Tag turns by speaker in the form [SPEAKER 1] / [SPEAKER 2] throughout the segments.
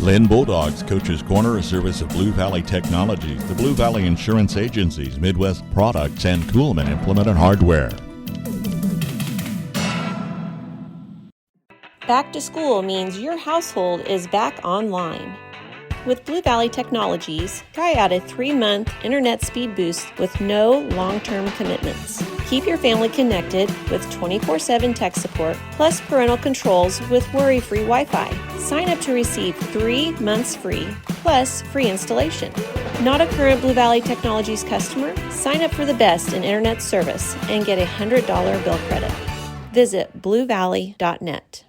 [SPEAKER 1] Linn Bulldogs Coach's Corner, a service of Blue Valley Technologies, the Blue Valley Insurance Agencies, Midwest Products, and Kuhlman Implement and Hardware.
[SPEAKER 2] Back to school means your household is back online. With Blue Valley Technologies, try out a 3-month internet speed boost with no long-term commitments. Keep your family connected with 24/7 tech support, plus parental controls with worry-free Wi-Fi. Sign up to receive 3 months free, plus free installation. Not a current Blue Valley Technologies customer? Sign up for the best in internet service and get a $100 bill credit. Visit bluevalley.net.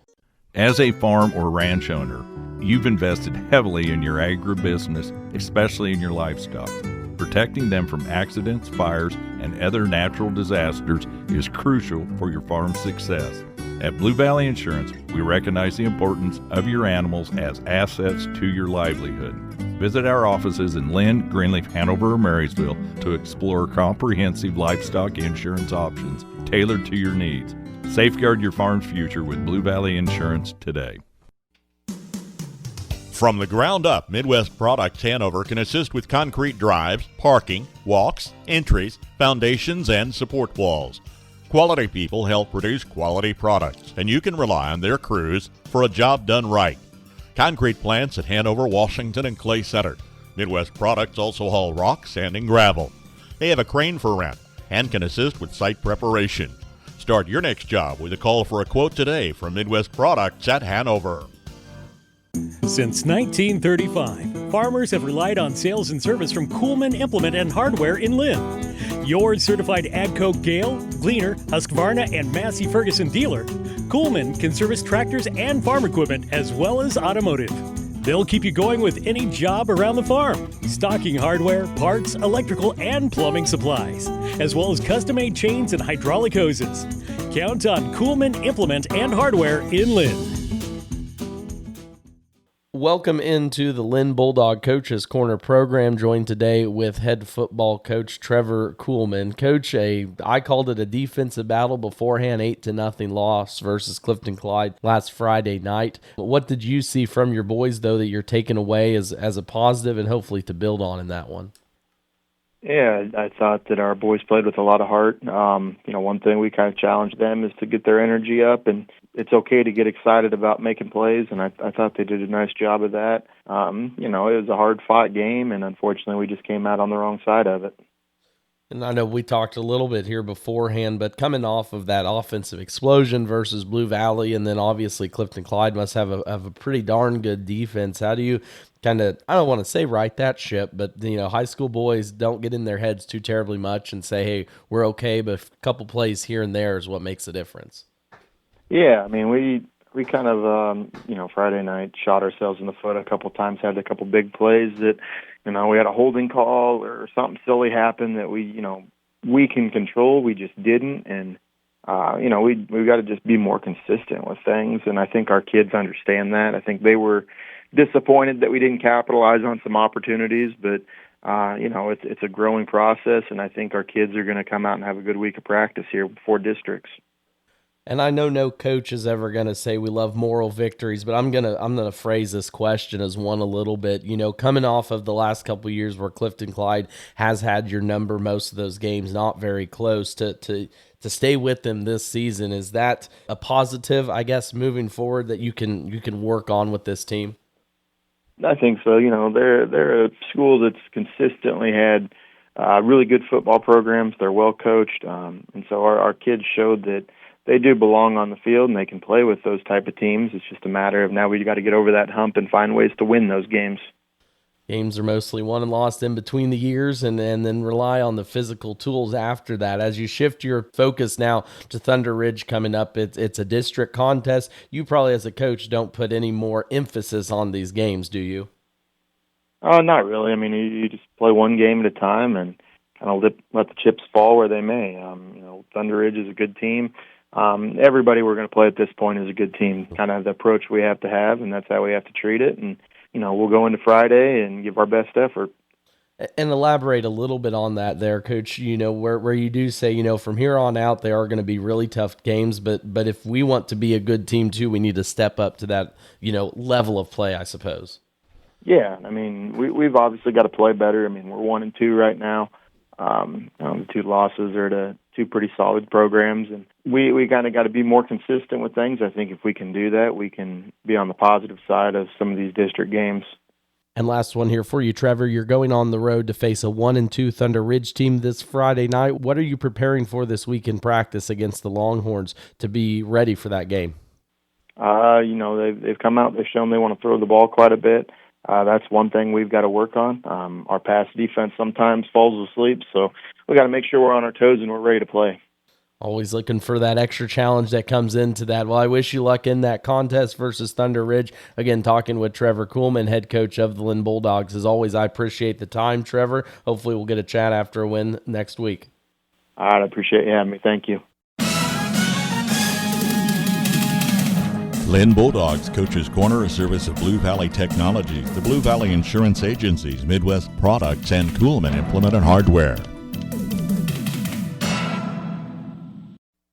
[SPEAKER 3] As a farm or ranch owner, you've invested heavily in your agribusiness, especially in your livestock. Protecting them from accidents, fires, and other natural disasters is crucial for your farm's success. At Blue Valley Insurance, we recognize the importance of your animals as assets to your livelihood. Visit our offices in Linn, Greenleaf, Hanover, or Marysville to explore comprehensive livestock insurance options tailored to your needs. Safeguard your farm's future with Blue Valley Insurance today.
[SPEAKER 1] From the ground up, Midwest Products Hanover can assist with concrete drives, parking, walks, entries, foundations, and support walls. Quality people help produce quality products, and you can rely on their crews for a job done right. Concrete plants at Hanover, Washington, and Clay Center. Midwest Products also haul rock, sand, and gravel. They have a crane for rent and can assist with site preparation. Start your next job with a call for a quote today from Midwest Products at Hanover.
[SPEAKER 4] Since 1935, farmers have relied on sales and service from Kuhlman Implement and Hardware in Linn. Your certified AGCO Gale, Gleaner, Husqvarna, and Massey Ferguson dealer, Kuhlman can service tractors and farm equipment as well as automotive. They'll keep you going with any job around the farm, stocking hardware, parts, electrical, and plumbing supplies, as well as custom-made chains and hydraulic hoses. Count on Kuhlman Implement and Hardware in Linn.
[SPEAKER 5] Welcome into the Linn Bulldog Coach's Corner program, joined today with head football coach Trevor Kuhlman. Coach, I called it a defensive battle beforehand, 8-0 loss versus Clifton Clyde last Friday night. What did you see from your boys, though, that you're taking away as a positive and hopefully to build on in that one?
[SPEAKER 6] Yeah, I thought that our boys played with a lot of heart. One thing we kind of challenged them is to get their energy up, and it's okay to get excited about making plays, and I thought they did a nice job of that. It was a hard-fought game, and unfortunately we just came out on the wrong side of it.
[SPEAKER 5] And I know we talked a little bit here beforehand, but coming off of that offensive explosion versus Blue Valley, and then obviously Clifton Clyde must have a pretty darn good defense. How do you kind of, I don't want to say right that ship, but high school boys don't get in their heads too terribly much and say, hey, we're okay, but a couple plays here and there is what makes a difference.
[SPEAKER 6] Yeah, I mean, we kind of, Friday night shot ourselves in the foot a couple times, had a couple big plays that, we had a holding call or something silly happen that we can control. We just didn't. And, we've got to just be more consistent with things. And I think our kids understand that. I think they were disappointed that we didn't capitalize on some opportunities, but, it's a growing process. And I think our kids are going to come out and have a good week of practice here before districts.
[SPEAKER 5] And I know no coach is ever going to say we love moral victories, but I'm gonna phrase this question as one a little bit. Coming off of the last couple of years where Clifton Clyde has had your number most of those games, not very close, to stay with them this season, is that a positive, I guess, moving forward that you can work on with this team?
[SPEAKER 6] I think so. They're a school that's consistently had really good football programs. They're well coached, and so our kids showed that they do belong on the field and they can play with those type of teams. It's just a matter of now we got to get over that hump and find ways to win those games.
[SPEAKER 5] Games are mostly won and lost in between the years, and then rely on the physical tools after that. As you shift your focus now to Thunder Ridge coming up, it's a district contest. You probably as a coach don't put any more emphasis on these games, do you?
[SPEAKER 6] Not really. I mean, you just play one game at a time and kind of let the chips fall where they may. Thunder Ridge is a good team. Everybody we're going to play at this point is a good team, kind of the approach we have to have, and that's how we have to treat it. And, we'll go into Friday and give our best effort.
[SPEAKER 5] And elaborate a little bit on that there, Coach, where you do say, from here on out, they are going to be really tough games, but if we want to be a good team too, we need to step up to that, level of play, I suppose.
[SPEAKER 6] Yeah, I mean, we've obviously got to play better. I mean, we're 1-2 right now. The 2 losses are to 2 pretty solid programs, and we kind of got to be more consistent with things. I think if we can do that, we can be on the positive side of some of these district games.
[SPEAKER 5] And last one here for you, Trevor. You're going on the road to face a 1-2 Thunder Ridge team this Friday night. What are you preparing for this week in practice against the Longhorns to be ready for that game?
[SPEAKER 6] They've come out. They've shown they want to throw the ball quite a bit. That's one thing we've got to work on. Our pass defense sometimes falls asleep, so we got to make sure we're on our toes and we're ready to play.
[SPEAKER 5] Always looking for that extra challenge that comes into that. Well, I wish you luck in that contest versus Thunder Ridge. Again, talking with Trevor Kuhlman, head coach of the Linn Bulldogs. As always, I appreciate the time, Trevor. Hopefully we'll get a chat after a win next week.
[SPEAKER 6] All right, I appreciate you having me. Thank you.
[SPEAKER 1] Linn Bulldogs Coach's Corner, a service of Blue Valley Technologies, the Blue Valley Insurance Agencies, Midwest Products, and Kuhlman Implement and Hardware.